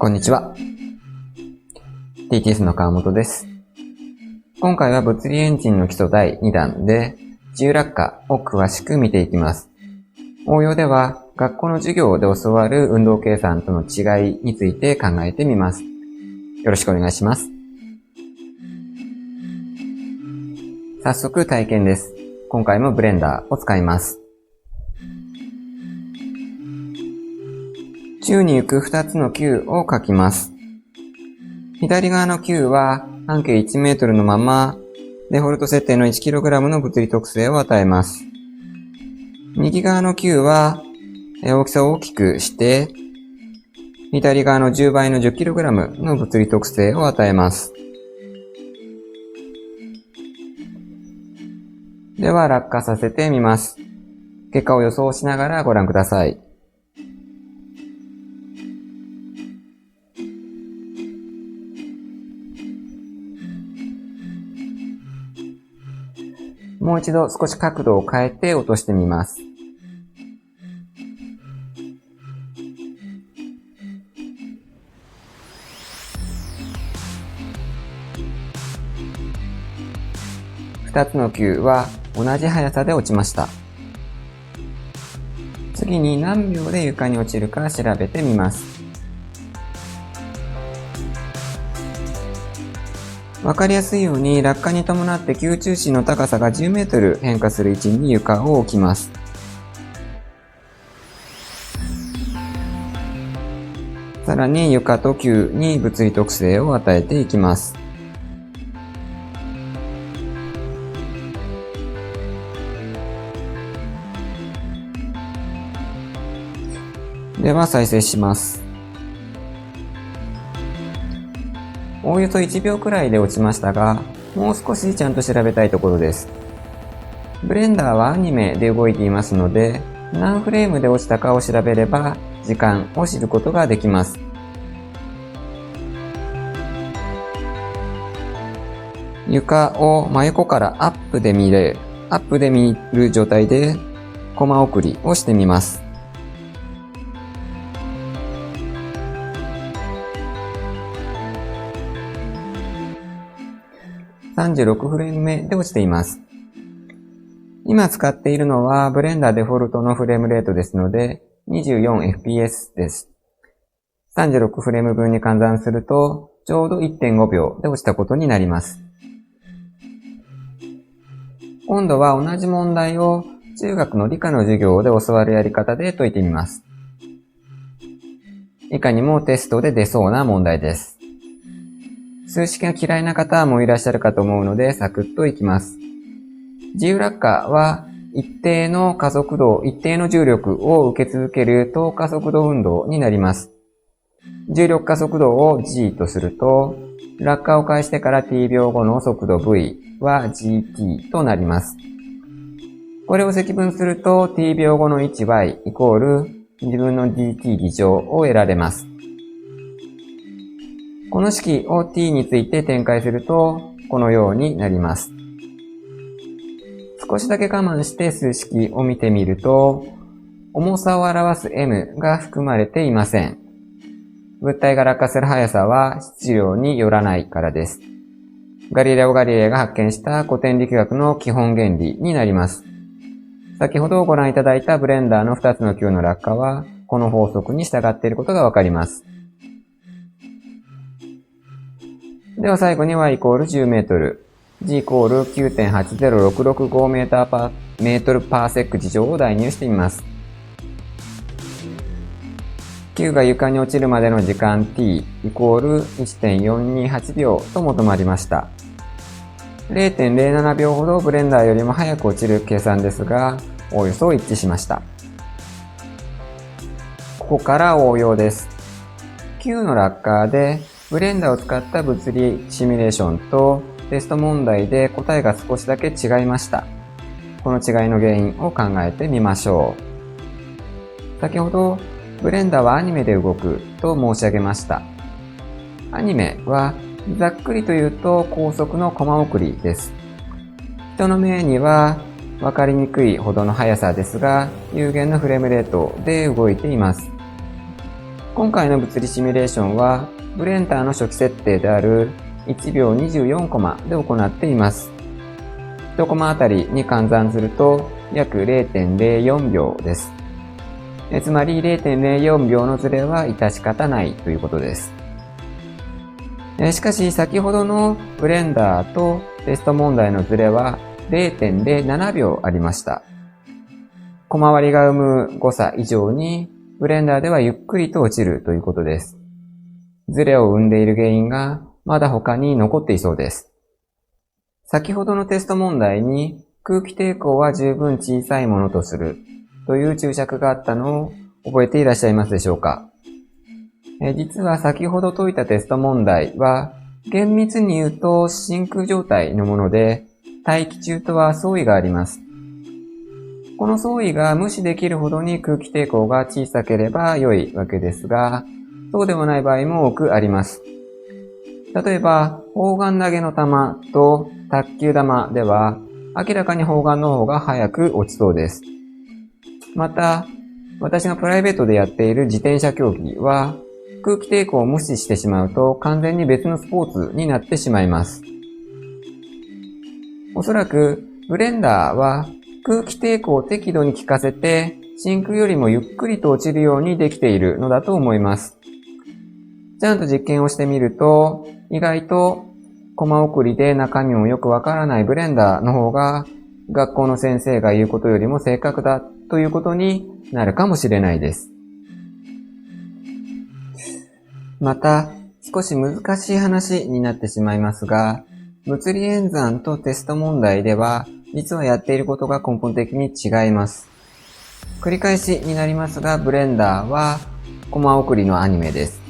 こんにちは。TTS の川本です。今回は物理エンジンの基礎第2弾で自由落下を詳しく見ていきます。応用では学校の授業で教わる運動計算との違いについて考えてみます。よろしくお願いします。早速体験です。今回もブレンダーを使います。宙に行く2つの球を書きます。左側の球は半径1メートルのまま、デフォルト設定の 1kg の物理特性を与えます。右側の球は大きさを大きくして、左側の10倍の 10kg の物理特性を与えます。では落下させてみます。結果を予想しながらご覧ください。もう一度少し角度を変えて落としてみます。2つの球は同じ速さで落ちました。次に何秒で床に落ちるか調べてみます。わかりやすいように落下に伴って球中心の高さが10メートル変化する位置に床を置きます。さらに床と球に物理特性を与えていきます。では再生します。おおよそ1秒くらいで落ちましたが、もう少しちゃんと調べたいところです。ブレンダーはアニメで動いていますので、何フレームで落ちたかを調べれば時間を知ることができます。床を真横からアップで見る状態でコマ送りをしてみます。36フレーム目で落ちています。今使っているのはブレンダーデフォルトのフレームレートですので 24fps です。36フレーム分に換算するとちょうど 1.5 秒で落ちたことになります。今度は同じ問題を中学の理科の授業で教わるやり方で解いてみます。いかにもテストで出そうな問題です。数式が嫌いな方もいらっしゃるかと思うのでサクッといきます。自由落下は一定の加速度、一定の重力を受け続ける等加速度運動になります。重力加速度を g とすると、落下を開始してから t 秒後の速度 v は gt となります。これを積分すると t 秒後の 1y イコール自分の dt 議乗を得られます。この式を t について展開すると、このようになります。少しだけ我慢して数式を見てみると、重さを表す m が含まれていません。物体が落下する速さは質量によらないからです。ガリレオ・ガリレイが発見した古典力学の基本原理になります。先ほどご覧いただいたブレンダーの2つの球の落下は、この法則に従っていることがわかります。では最後に y イコール10メートル、g イコール 9.80665 メートルパーセック事乗を代入してみます。球が床に落ちるまでの時間 t イコール 1.428 秒と求まりました。0.07 秒ほどブレンダーよりも早く落ちる計算ですが、おおよそ一致しました。ここから応用です。球の落下でブレンダーを使った物理シミュレーションとテスト問題で答えが少しだけ違いました。この違いの原因を考えてみましょう。先ほどブレンダーはアニメで動くと申し上げました。アニメはざっくりと言うと高速のコマ送りです。人の目にはわかりにくいほどの速さですが、有限のフレームレートで動いています。今回の物理シミュレーションは、ブレンダーの初期設定である1秒24コマで行っています。1コマあたりに換算すると約 0.04 秒です。つまり 0.04 秒のズレは致し方ないということです。しかし先ほどのブレンダーとテスト問題のズレは 0.07 秒ありました。コマ割りが生む誤差以上にブレンダーではゆっくりと落ちるということです。ズレを生んでいる原因がまだ他に残っていそうです。先ほどのテスト問題に空気抵抗は十分小さいものとするという注釈があったのを覚えていらっしゃいますでしょうか。実は先ほど解いたテスト問題は厳密に言うと真空状態のもので大気中とは相違があります。この相違が無視できるほどに空気抵抗が小さければ良いわけですが、そうでもない場合も多くあります。例えば、砲丸投げの球と卓球玉では、明らかに砲丸の方が早く落ちそうです。また、私がプライベートでやっている自転車競技は、空気抵抗を無視してしまうと完全に別のスポーツになってしまいます。おそらく、ブレンダーは空気抵抗を適度に効かせて、真空よりもゆっくりと落ちるようにできているのだと思います。ちゃんと実験をしてみると、意外とコマ送りで中身もよくわからないブレンダーの方が学校の先生が言うことよりも正確だということになるかもしれないです。また、少し難しい話になってしまいますが、物理演算とテスト問題では実はやっていることが根本的に違います。繰り返しになりますが、ブレンダーはコマ送りのアニメです。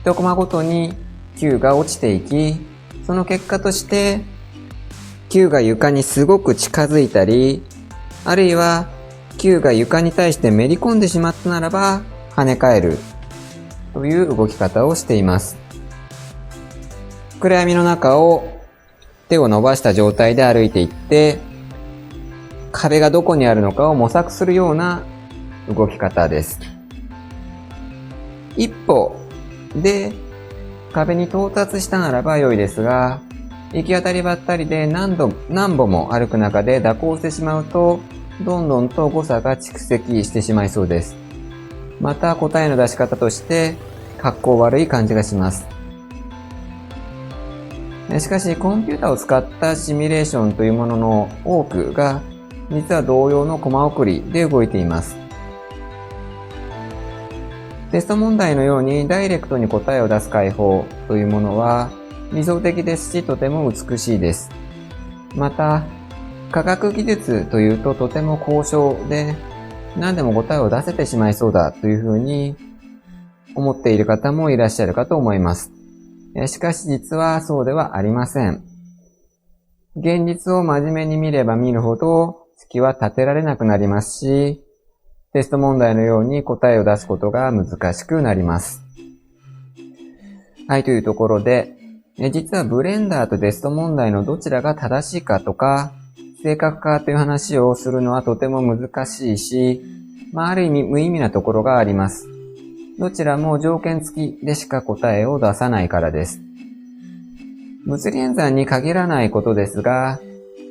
1コマごとに球が落ちていき、その結果として球が床にすごく近づいたり、あるいは球が床に対してめり込んでしまったならば跳ね返るという動き方をしています。暗闇の中を手を伸ばした状態で歩いていって、壁がどこにあるのかを模索するような動き方です。一歩で壁に到達したならば良いですが、行き当たりばったりで何歩も歩く中で蛇行してしまうと、どんどんと誤差が蓄積してしまいそうです。また答えの出し方として格好悪い感じがします。しかしコンピュータを使ったシミュレーションというものの多くが実は同様のコマ送りで動いています。テスト問題のようにダイレクトに答えを出す解法というものは理想的ですし、とても美しいです。また、科学技術というととても高尚で何でも答えを出せてしまいそうだというふうに思っている方もいらっしゃるかと思います。しかし実はそうではありません。現実を真面目に見れば見るほど式は立てられなくなりますし、テスト問題のように答えを出すことが難しくなります。はい、というところで、実はブレンダーとテスト問題のどちらが正しいかとか、正確かという話をするのはとても難しいし、ある意味無意味なところがあります。どちらも条件付きでしか答えを出さないからです。物理演算に限らないことですが、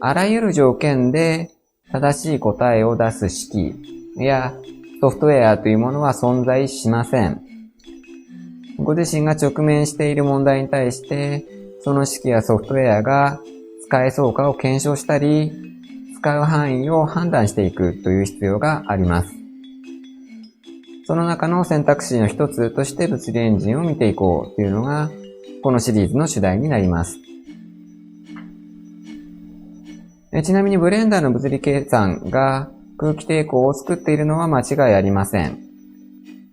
あらゆる条件で正しい答えを出す式やソフトウェアというものは存在しません。ご自身が直面している問題に対して、その式やソフトウェアが使えそうかを検証したり、使う範囲を判断していくという必要があります。その中の選択肢の一つとして物理エンジンを見ていこうというのが、このシリーズの主題になります。ちなみにブレンダーの物理計算が空気抵抗を作っているのは間違いありません。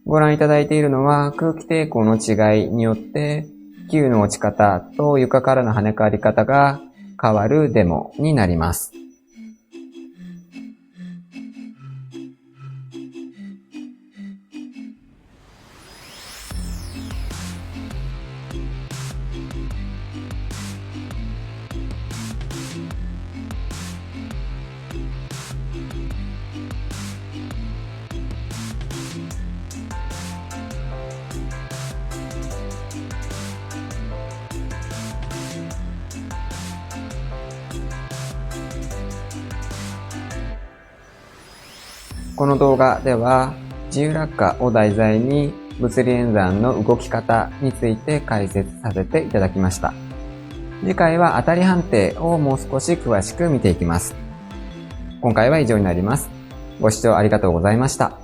ご覧いただいているのは空気抵抗の違いによって球の落ち方と床からの跳ね返り方が変わるデモになります。この動画では自由落下を題材に物理演算の動き方について解説させていただきました。次回は当たり判定をもう少し詳しく見ていきます。今回は以上になります。ご視聴ありがとうございました。